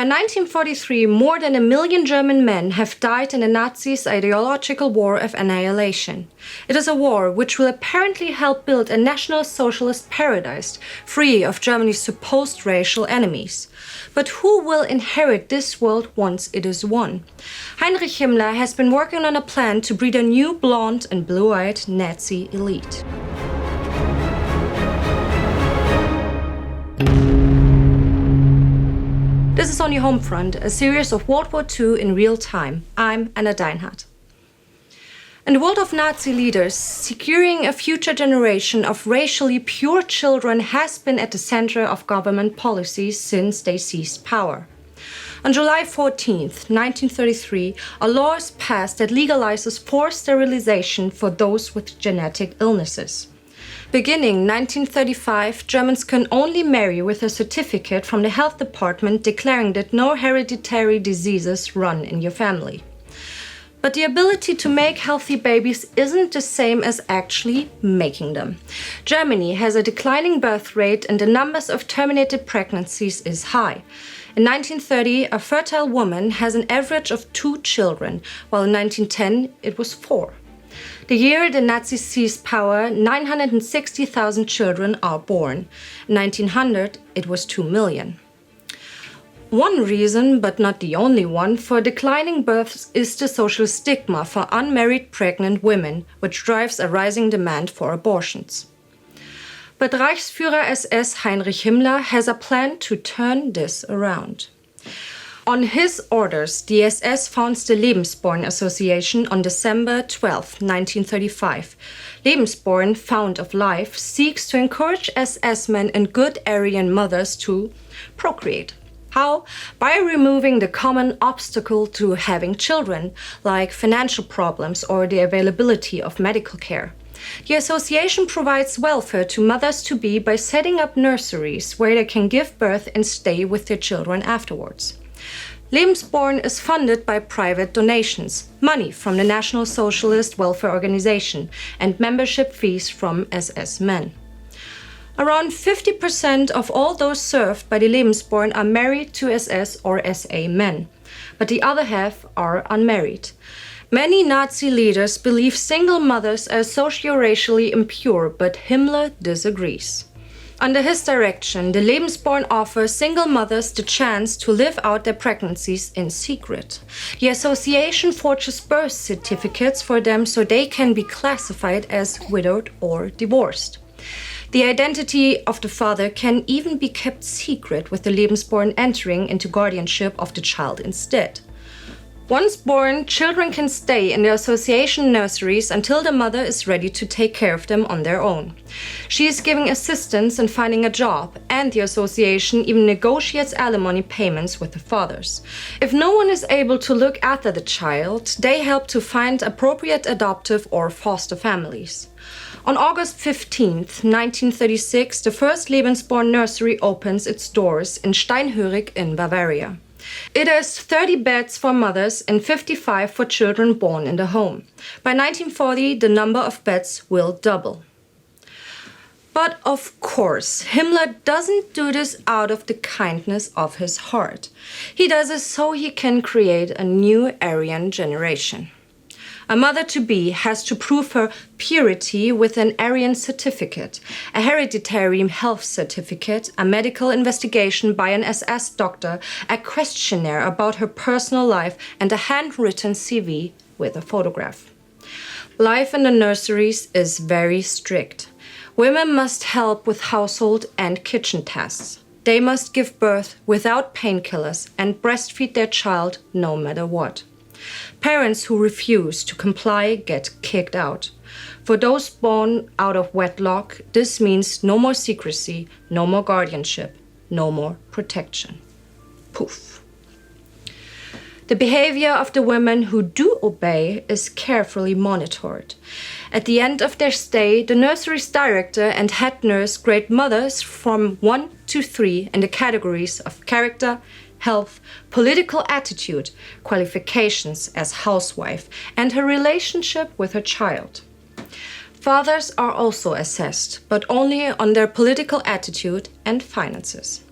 By 1943, more than 1 million German men have died in the Nazis' ideological war of annihilation. It is a war which will apparently help build a national socialist paradise, free of Germany's supposed racial enemies. But who will inherit this world once it is won? Heinrich Himmler has been working on a plan to breed a new blonde and blue-eyed Nazi elite. This is On Your Homefront, a series of World War II in real time. I'm Anna Deinhard. In the world of Nazi leaders, securing a future generation of racially pure children has been at the center of government policies since they seized power. On July 14, 1933, a law is passed that legalizes forced sterilization for those with genetic illnesses. Beginning 1935, Germans can only marry with a certificate from the health department declaring that no hereditary diseases run in your family. But the ability to make healthy babies isn't the same as actually making them. Germany has a declining birth rate and the numbers of terminated pregnancies is high. In 1930, a fertile woman has an average of 2 children, while in 1910 it was 4. The year the Nazis seized power, 960,000 children are born. In 1900, it was 2 million. One reason, but not the only one, for declining births is the social stigma for unmarried pregnant women, which drives a rising demand for abortions. But Reichsführer SS Heinrich Himmler has a plan to turn this around. On his orders, the SS founds the Lebensborn Association on December 12, 1935. Lebensborn, Fount of Life, seeks to encourage SS men and good Aryan mothers to procreate. How? By removing the common obstacle to having children, like financial problems or the availability of medical care. The association provides welfare to mothers-to-be by setting up nurseries where they can give birth and stay with their children afterwards. Lebensborn is funded by private donations, money from the National Socialist Welfare Organization, and membership fees from SS men. Around 50% of all those served by the Lebensborn are married to SS or SA men, but the other half are unmarried. Many Nazi leaders believe single mothers are socio-racially impure, but Himmler disagrees. Under his direction, the Lebensborn offers single mothers the chance to live out their pregnancies in secret. The association forges birth certificates for them so they can be classified as widowed or divorced. The identity of the father can even be kept secret, with the Lebensborn entering into guardianship of the child instead. Once born, children can stay in the association nurseries until the mother is ready to take care of them on their own. She is giving assistance in finding a job, and the association even negotiates alimony payments with the fathers. If no one is able to look after the child, they help to find appropriate adoptive or foster families. On August 15, 1936, the first Lebensborn nursery opens its doors in Steinhörig in Bavaria. It has 30 beds for mothers and 55 for children born in the home. By 1940, the number of beds will double. But of course, Himmler doesn't do this out of the kindness of his heart. He does it so he can create a new Aryan generation. A mother-to-be has to prove her purity with an Aryan certificate, a hereditary health certificate, a medical investigation by an SS doctor, a questionnaire about her personal life, and a handwritten CV with a photograph. Life in the nurseries is very strict. Women must help with household and kitchen tasks. They must give birth without painkillers and breastfeed their child no matter what. Parents who refuse to comply get kicked out. For those born out of wedlock, this means no more secrecy, no more guardianship, no more protection. Poof. The behavior of the women who do obey is carefully monitored. At the end of their stay, the nursery's director and head nurse grade mothers from 1 to 3 in the categories of character, health, political attitude, qualifications as housewife, and her relationship with her child. Fathers are also assessed, but only on their political attitude and finances.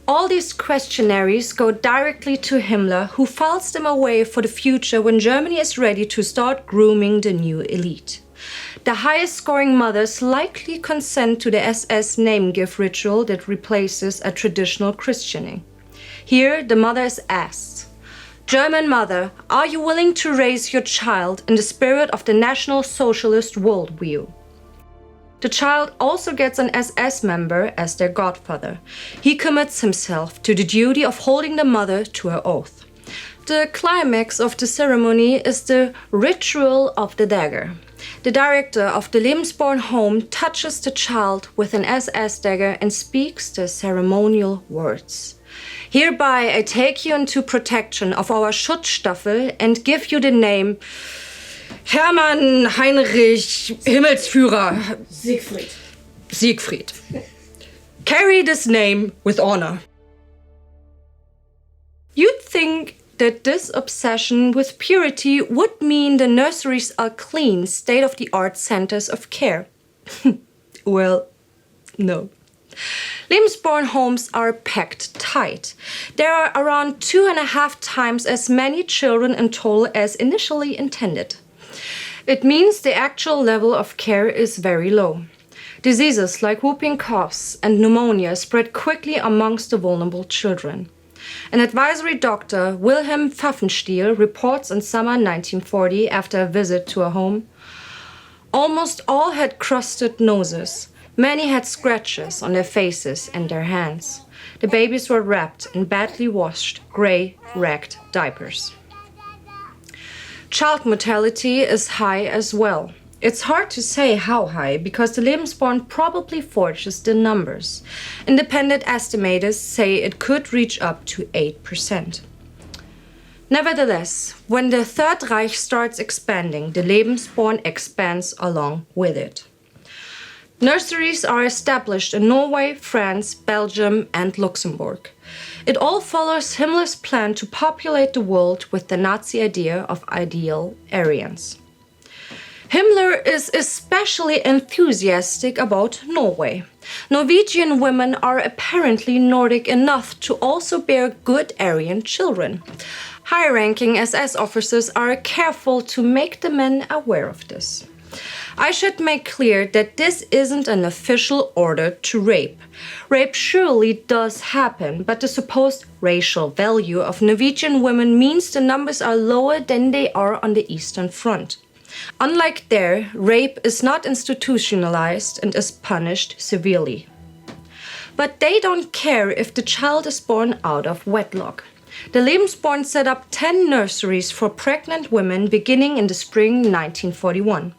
All these questionnaires go directly to Himmler, who files them away for the future when Germany is ready to start grooming the new elite. The highest scoring mothers likely consent to the SS name-give ritual that replaces a traditional christening. Here, the mother is asked, "German mother, are you willing to raise your child in the spirit of the National Socialist worldview?" The child also gets an SS member as their godfather. He commits himself to the duty of holding the mother to her oath. The climax of the ceremony is the ritual of the dagger. The director of the Lebensborn home touches the child with an SS dagger and speaks the ceremonial words. "Hereby I take you into protection of our Schutzstaffel and give you the name Hermann Heinrich Himmelsführer Siegfried. Carry this name with honor." You'd think that this obsession with purity would mean the nurseries are clean, state-of-the-art centers of care. Well, no. Lebensborn homes are packed tight. There are around 2.5 times as many children in total as initially intended. It means the actual level of care is very low. Diseases like whooping coughs and pneumonia spread quickly amongst the vulnerable children. An advisory doctor, Wilhelm Pfaffenstiel, reports in summer 1940 after a visit to a home, "Almost all had crusted noses. Many had scratches on their faces and their hands. The babies were wrapped in badly washed, gray, ragged diapers." Child mortality is high as well. It's hard to say how high because the Lebensborn probably forges the numbers. Independent estimators say it could reach up to 8%. Nevertheless, when the Third Reich starts expanding, the Lebensborn expands along with it. Nurseries are established in Norway, France, Belgium, and Luxembourg. It all follows Himmler's plan to populate the world with the Nazi idea of ideal Aryans. Himmler is especially enthusiastic about Norway. Norwegian women are apparently Nordic enough to also bear good Aryan children. High-ranking SS officers are careful to make the men aware of this. I should make clear that this isn't an official order to rape. Rape surely does happen, but the supposed racial value of Norwegian women means the numbers are lower than they are on the Eastern Front. Unlike there, rape is not institutionalized and is punished severely. But they don't care if the child is born out of wedlock. The Lebensborn set up 10 nurseries for pregnant women beginning in the spring 1941.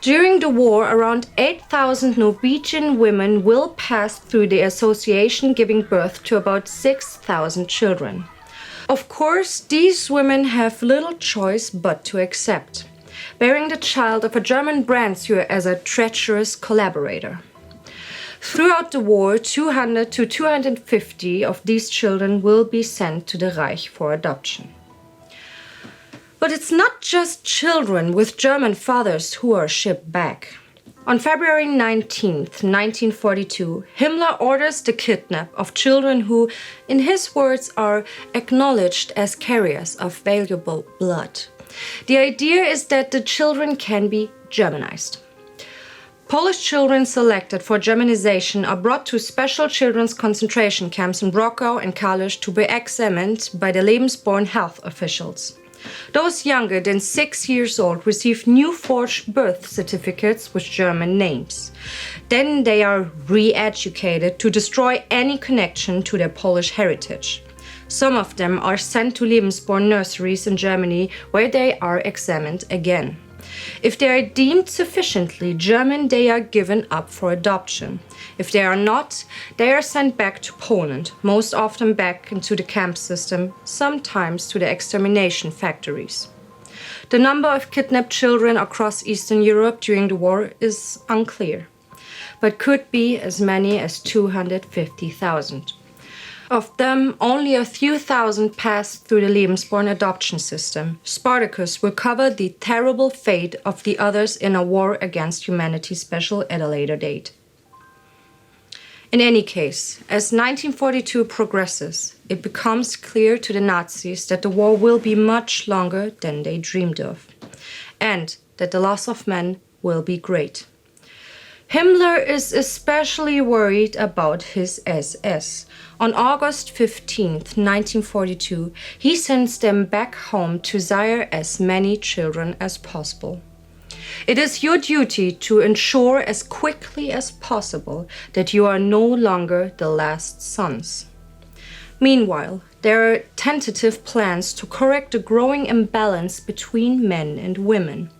During the war, around 8,000 Norwegian women will pass through the association, giving birth to about 6,000 children. Of course, these women have little choice but to accept, bearing the child of a German brandsure as a treacherous collaborator. Throughout the war, 200 to 250 of these children will be sent to the Reich for adoption. But it's not just children with German fathers who are shipped back. On February 19, 1942, Himmler orders the kidnap of children who, in his words, are acknowledged as carriers of valuable blood. The idea is that the children can be Germanized. Polish children selected for Germanization are brought to special children's concentration camps in Brockau and Kalisz to be examined by the Lebensborn health officials. Those younger than 6 years old receive new forged birth certificates with German names. Then they are re-educated to destroy any connection to their Polish heritage. Some of them are sent to Lebensborn nurseries in Germany where they are examined again. If they are deemed sufficiently German, they are given up for adoption. If they are not, they are sent back to Poland, most often back into the camp system, sometimes to the extermination factories. The number of kidnapped children across Eastern Europe during the war is unclear, but could be as many as 250,000. Of them, only a few thousand passed through the Lebensborn adoption system. Spartacus will cover the terrible fate of the others in a war against humanity special at a later date. In any case, as 1942 progresses, it becomes clear to the Nazis that the war will be much longer than they dreamed of, and that the loss of men will be great. Himmler is especially worried about his SS. On August 15, 1942, he sends them back home to sire as many children as possible. It is your duty to ensure as quickly as possible that you are no longer the last sons. Meanwhile, there are tentative plans to correct the growing imbalance between men and women.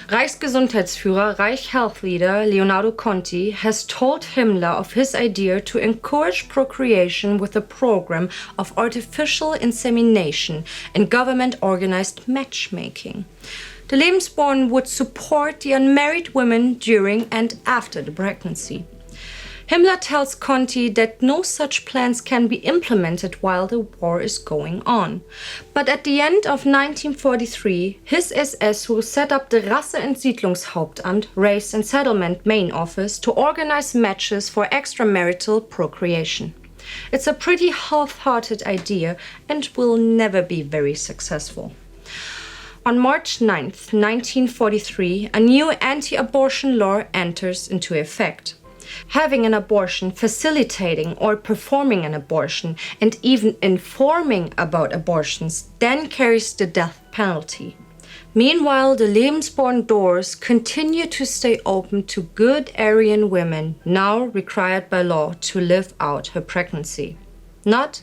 Reichsgesundheitsführer, Reich Health Leader Leonardo Conti has told Himmler of his idea to encourage procreation with a program of artificial insemination and government-organized matchmaking. The Lebensborn would support the unmarried women during and after the pregnancy. Himmler tells Conti that no such plans can be implemented while the war is going on. But at the end of 1943, his SS will set up the Rasse-Entsiedlungshauptamt, Race and Settlement Main Office, to organize matches for extramarital procreation. It's a pretty half-hearted idea and will never be very successful. On March 9, 1943, a new anti-abortion law enters into effect. Having an abortion, facilitating or performing an abortion, and even informing about abortions then carries the death penalty. Meanwhile, the Lebensborn doors continue to stay open to good Aryan women now required by law to live out her pregnancy. Not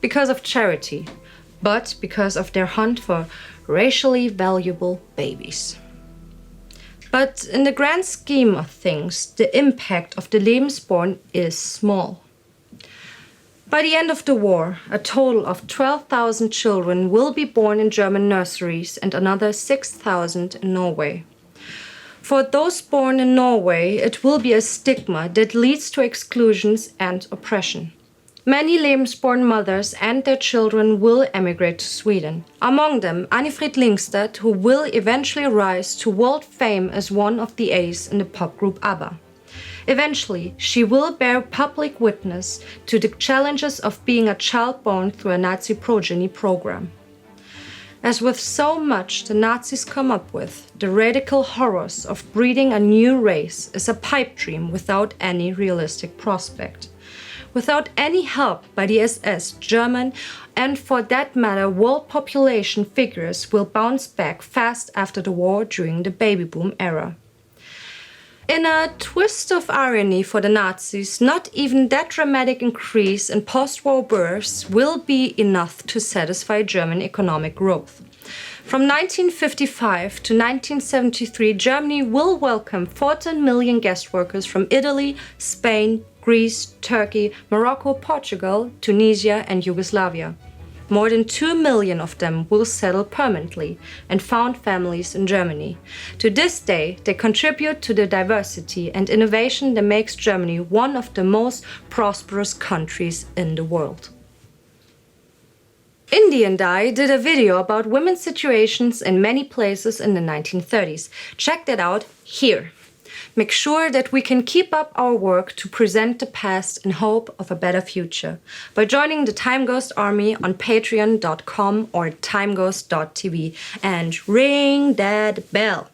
because of charity, but because of their hunt for racially valuable babies. But in the grand scheme of things, the impact of the Lebensborn is small. By the end of the war, a total of 12,000 children will be born in German nurseries and another 6,000 in Norway. For those born in Norway, it will be a stigma that leads to exclusions and oppression. Many Lebensborn mothers and their children will emigrate to Sweden. Among them, Annifrid Lyngstad, who will eventually rise to world fame as one of the A's in the pop group ABBA. Eventually, she will bear public witness to the challenges of being a child born through a Nazi progeny program. As with so much the Nazis come up with, the radical horrors of breeding a new race is a pipe dream without any realistic prospect. Without any help by the SS, German, and for that matter, world population figures will bounce back fast after the war during the baby boom era. In a twist of irony for the Nazis, not even that dramatic increase in post-war births will be enough to satisfy German economic growth. From 1955 to 1973, Germany will welcome 14 million guest workers from Italy, Spain, Greece, Turkey, Morocco, Portugal, Tunisia, and Yugoslavia. More than 2 million of them will settle permanently and found families in Germany. To this day, they contribute to the diversity and innovation that makes Germany one of the most prosperous countries in the world. Indy and I did a video about women's situations in many places in the 1930s. Check that out here. Make sure that we can keep up our work to present the past in hope of a better future by joining the Time Ghost Army on patreon.com or timeghost.tv and ring that bell.